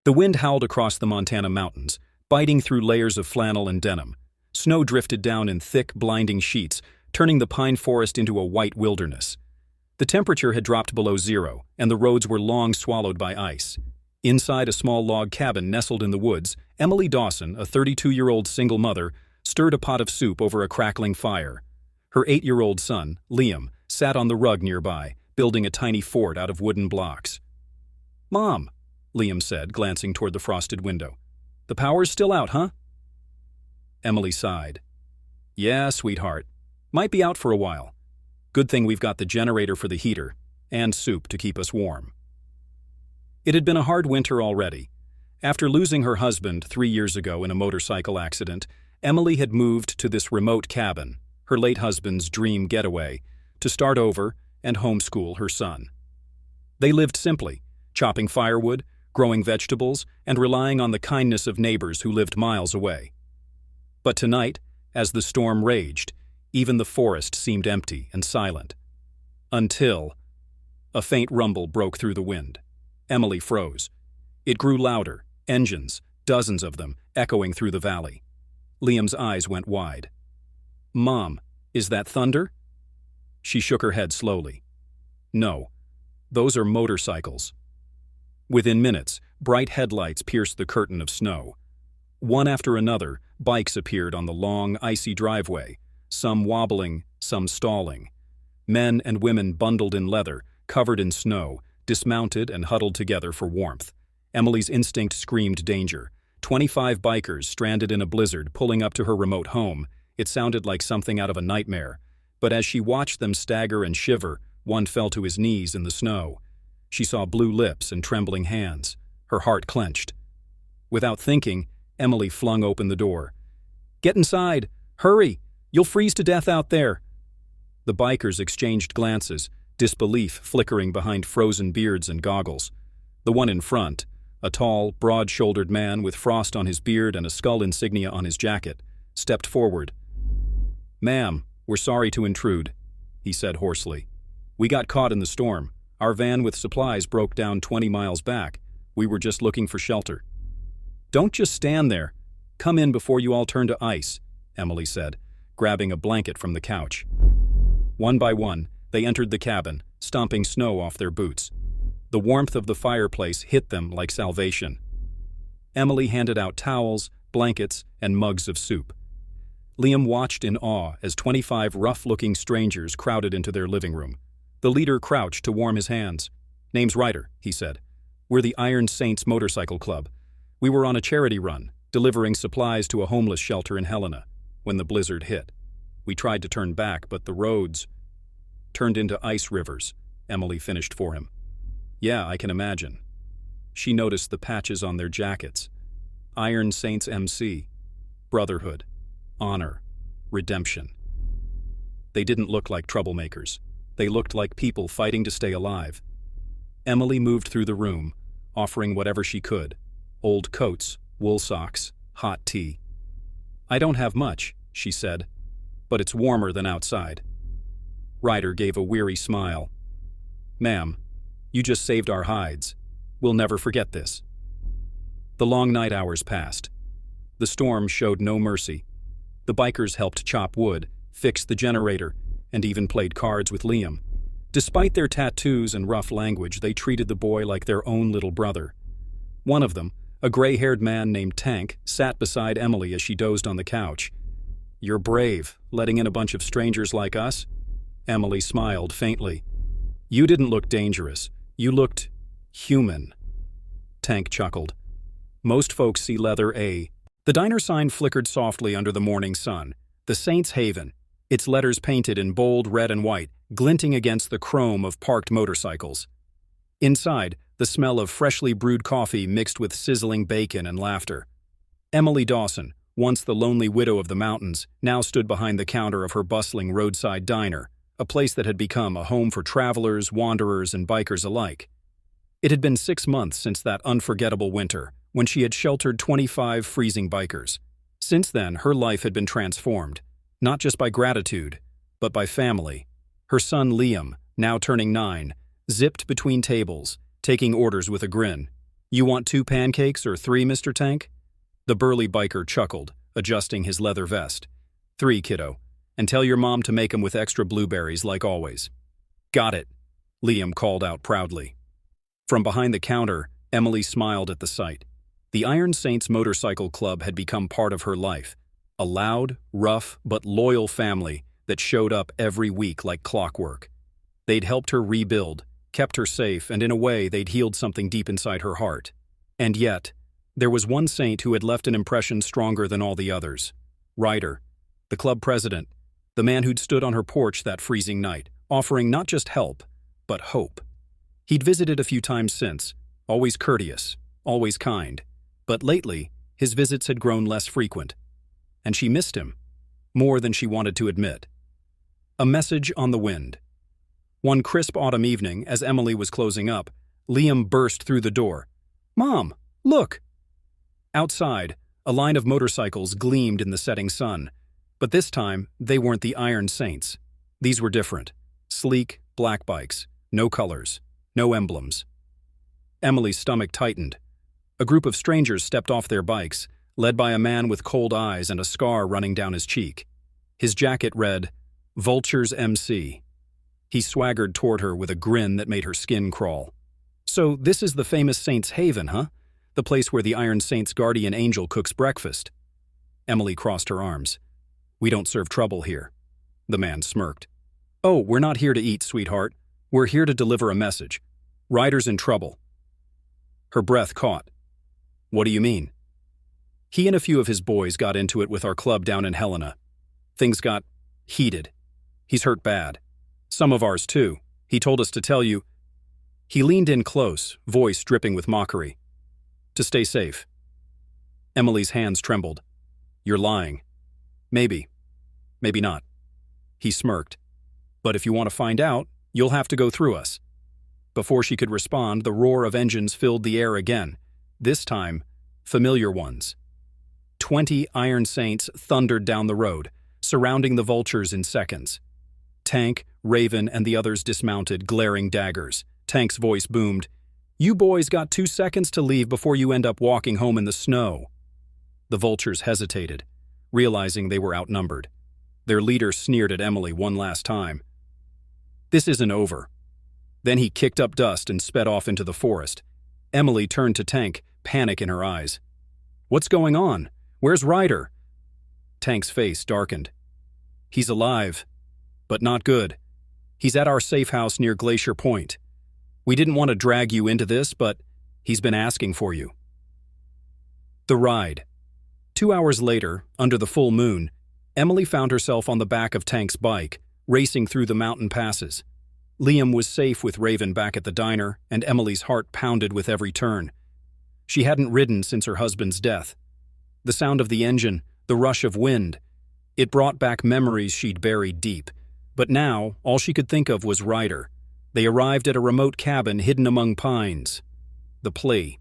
The wind howled across the Montana mountains, biting through layers of flannel and denim. Snow drifted down in thick, blinding sheets, turning the pine forest into a white wilderness. The temperature had dropped below zero, and the roads were long swallowed by ice. Inside a small log cabin nestled in the woods, Emily Dawson, a 32-year-old single mother, stirred a pot of soup over a crackling fire. Her 8-year-old son, Liam, sat on the rug nearby, building a tiny fort out of wooden blocks. "Mom," Liam said, glancing toward the frosted window. "The power's still out, huh?" Emily sighed. "Yeah, sweetheart. Might be out for a while. Good thing we've got the generator for the heater, and soup to keep us warm." It had been a hard winter already. After losing her husband 3 years ago in a motorcycle accident, Emily had moved to this remote cabin, her late husband's dream getaway, to start over and homeschool her son. They lived simply, chopping firewood, growing vegetables, and relying on the kindness of neighbors who lived miles away. But tonight, as the storm raged, even the forest seemed empty and silent. Until a faint rumble broke through the wind. Emily froze. It grew louder, engines, dozens of them, echoing through the valley. Liam's eyes went wide. "Mom, is that thunder?" She shook her head slowly. "No, those are motorcycles." Within minutes, bright headlights pierced the curtain of snow. One after another, bikes appeared on the long, icy driveway, some wobbling, some stalling. Men and women bundled in leather, covered in snow, dismounted and huddled together for warmth. Emily's instinct screamed danger. 25 bikers stranded in a blizzard pulling up to her remote home. It sounded like something out of a nightmare. But as she watched them stagger and shiver, one fell to his knees in the snow. She saw blue lips and trembling hands. Her heart clenched. Without thinking, Emily flung open the door. "Get inside! Hurry! You'll freeze to death out there!" The bikers exchanged glances, disbelief flickering behind frozen beards and goggles. The one in front, a tall, broad-shouldered man with frost on his beard and a skull insignia on his jacket, stepped forward. "Ma'am, we're sorry to intrude," he said hoarsely. "We got caught in the storm. Our van with supplies broke down 20 miles back. We were just looking for shelter." "Don't just stand there. Come in before you all turn to ice," Emily said, grabbing a blanket from the couch. One by one, they entered the cabin, stomping snow off their boots. The warmth of the fireplace hit them like salvation. Emily handed out towels, blankets, and mugs of soup. Liam watched in awe as 25 rough-looking strangers crowded into their living room. The leader crouched to warm his hands. "Name's Ryder," he said. "We're the Iron Saints Motorcycle Club. We were on a charity run, delivering supplies to a homeless shelter in Helena, when the blizzard hit. We tried to turn back, but the roads turned into ice rivers," Emily finished for him. "Yeah, I can imagine." She noticed the patches on their jackets. Iron Saints MC. Brotherhood. Honor. Redemption. They didn't look like troublemakers. They looked like people fighting to stay alive. Emily moved through the room, offering whatever she could. Old coats, wool socks, hot tea. "I don't have much," she said, "but it's warmer than outside." Ryder gave a weary smile. "Ma'am, you just saved our hides. We'll never forget this." The long night hours passed. The storm showed no mercy. The bikers helped chop wood, fix the generator, and even played cards with Liam. Despite their tattoos and rough language, they treated the boy like their own little brother. One of them, a gray-haired man named Tank, sat beside Emily as she dozed on the couch. "You're brave, letting in a bunch of strangers like us?" Emily smiled faintly. "You didn't look dangerous. You looked human." Tank chuckled. "Most folks see leather A." The diner sign flickered softly under the morning sun. The Saints Haven, its letters painted in bold red and white, glinting against the chrome of parked motorcycles. Inside, the smell of freshly brewed coffee mixed with sizzling bacon and laughter. Emily Dawson, once the lonely widow of the mountains, now stood behind the counter of her bustling roadside diner, a place that had become a home for travelers, wanderers, and bikers alike. It had been 6 months since that unforgettable winter, when she had sheltered 25 freezing bikers. Since then, her life had been transformed, not just by gratitude, but by family. Her son Liam, now turning 9, zipped between tables, taking orders with a grin. You want 2 pancakes or 3, Mr. Tank? The burly biker chuckled, adjusting his leather vest. 3, kiddo, and tell your mom to make 'em with extra blueberries like always. Got it, Liam called out proudly. From behind the counter, Emily smiled at the sight. The Iron Saints Motorcycle Club had become part of her life, a loud, rough, but loyal family that showed up every week like clockwork. They'd helped her rebuild, kept her safe, and in a way they'd healed something deep inside her heart. And yet, there was one saint who had left an impression stronger than all the others. Ryder, the club president, the man who'd stood on her porch that freezing night, offering not just help, but hope. He'd visited a few times since, always courteous, always kind. But lately, his visits had grown less frequent. And she missed him, more than she wanted to admit. A message on the wind. One crisp autumn evening, as Emily was closing up, Liam burst through the door. "Mom, look!" Outside, a line of motorcycles gleamed in the setting sun. But this time, they weren't the Iron Saints. These were different. Sleek, black bikes. No colors. No emblems. Emily's stomach tightened. A group of strangers stepped off their bikes, led by a man with cold eyes and a scar running down his cheek. His jacket read, "Vultures MC." He swaggered toward her with a grin that made her skin crawl. "So this is the famous Saints' Haven, huh? The place where the Iron Saints' guardian angel cooks breakfast." Emily crossed her arms. "We don't serve trouble here." The man smirked. "Oh, we're not here to eat, sweetheart. We're here to deliver a message. Ryder's in trouble." Her breath caught. "What do you mean?" "He and a few of his boys got into it with our club down in Helena. Things got heated. He's hurt bad. Some of ours, too. He told us to tell you." He leaned in close, voice dripping with mockery. "To stay safe." Emily's hands trembled. "You're lying." "Maybe. Maybe not." He smirked. "But if you want to find out, you'll have to go through us." Before she could respond, the roar of engines filled the air again. This time, familiar ones. 20 Iron Saints thundered down the road, surrounding the vultures in seconds. Tank, Raven, and the others dismounted, glaring daggers. Tank's voice boomed, "You boys got 2 seconds to leave before you end up walking home in the snow." The vultures hesitated, realizing they were outnumbered. Their leader sneered at Emily one last time. "This isn't over." Then he kicked up dust and sped off into the forest. Emily turned to Tank, panic in her eyes. "What's going on? Where's Ryder?" Tank's face darkened. "He's alive, but not good. He's at our safe house near Glacier Point. We didn't want to drag you into this, but he's been asking for you." The ride. 2 hours later, under the full moon, Emily found herself on the back of Tank's bike, racing through the mountain passes. Liam was safe with Raven back at the diner, and Emily's heart pounded with every turn. She hadn't ridden since her husband's death. The sound of the engine, the rush of wind, it brought back memories she'd buried deep. But now, all she could think of was Ryder. They arrived at a remote cabin hidden among pines. The plea.